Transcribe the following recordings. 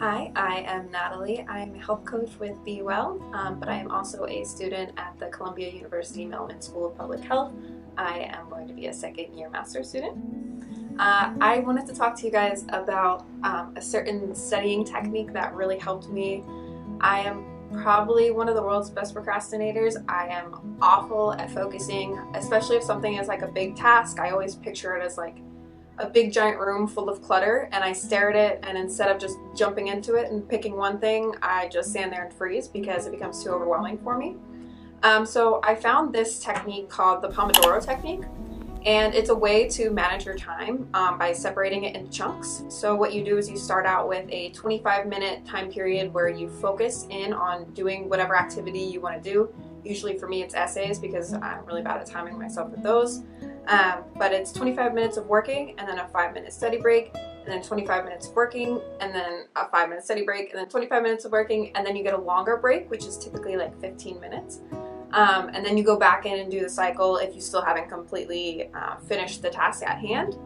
Hi, I am Natalie. I'm a health coach with BeWell, but I am also a student at the Columbia University Mellman School of Public Health. I am going to be a second-year master's student. I wanted to talk to you guys about a certain studying technique that really helped me. I am probably one of the world's best procrastinators. I am awful at focusing, especially if something is like a big task. I always picture it as like a big giant room full of clutter, and I stare at it, and instead of just jumping into it and picking one thing, I just stand there and freeze because it becomes too overwhelming for me. So I found this technique called the Pomodoro Technique, and it's a way to manage your time by separating it into chunks. So what you do is you start out with a 25-minute time period where you focus in on doing whatever activity you want to do. Usually for me it's essays because I'm really bad at timing myself with those. But it's 25 minutes of working and then a 5-minute study break, and then 25 minutes of working and then a 5-minute study break, and then 25 minutes of working, and then you get a longer break, which is typically like 15 minutes. And then you go back in and do the cycle if you still haven't completely finished the task at hand.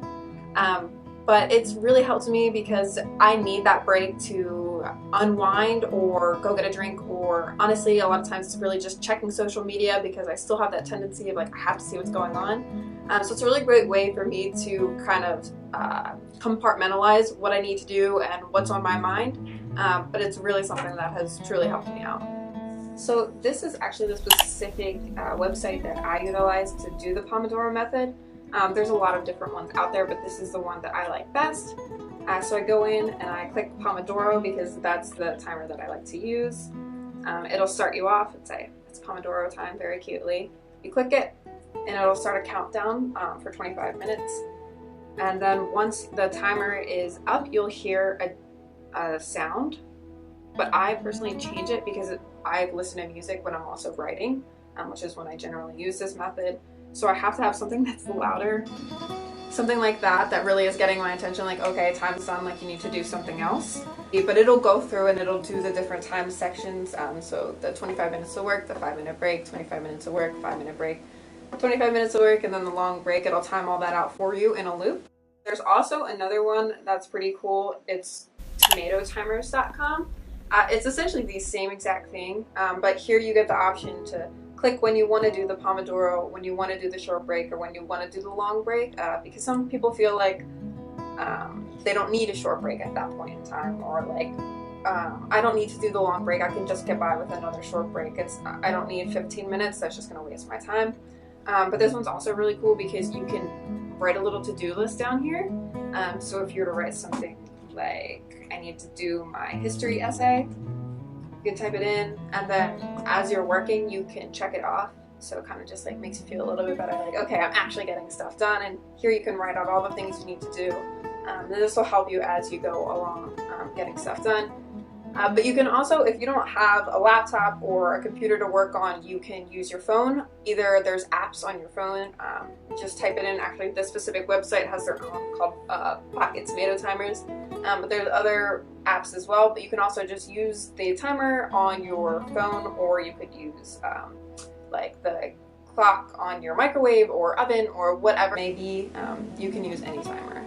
But it's really helped me because I need that break to unwind or go get a drink, or honestly a lot of times it's really just checking social media because I still have that tendency of like I have to see what's going on. So it's a really great way for me to kind of compartmentalize what I need to do and what's on my mind, but it's really something that has truly helped me out. So this is actually the specific website that I utilize to do the Pomodoro method. There's a lot of different ones out there, but this is the one that I like best. So I go in and I click Pomodoro because that's the timer that I like to use. It'll start you off and say it's Pomodoro time very cutely. You click it and it'll start a countdown for 25 minutes. And then once the timer is up, you'll hear a sound. But I personally change it because I listen to music when I'm also writing, which is when I generally use this method. So I have to have something that's louder, something like that really is getting my attention, like, okay, time's done, like you need to do something else. But it'll go through and it'll do the different time sections. So the 25 minutes of work, the 5-minute break, 25 minutes of work, 5-minute break, 25 minutes of work, and then the long break. It'll time all that out for you in a loop. There's also another one that's pretty cool. It's tomatotimers.com. It's essentially the same exact thing, but here you get the option to click when you want to do the Pomodoro, when you want to do the short break, or when you want to do the long break, because some people feel like they don't need a short break at that point in time, or like I don't need to do the long break, I can just get by with another short break. I don't need 15 minutes, that's just going to waste my time. But this one's also really cool because you can write a little to-do list down here. So if you were to write something like, I need to do my history essay, you can type it in, and then as you're working you can check it off, so it kind of just like makes you feel a little bit better, like, okay, I'm actually getting stuff done. And here you can write out all the things you need to do, and this will help you as you go along getting stuff done. But you can also, if you don't have a laptop or a computer to work on, you can use your phone. Either there's apps on your phone, just type it in. Actually, this specific website has their own called Pocket Tomato Timers, but there's other apps as well. But you can also just use the timer on your phone, or you could use like the clock on your microwave or oven or whatever it may be. You can use any timer.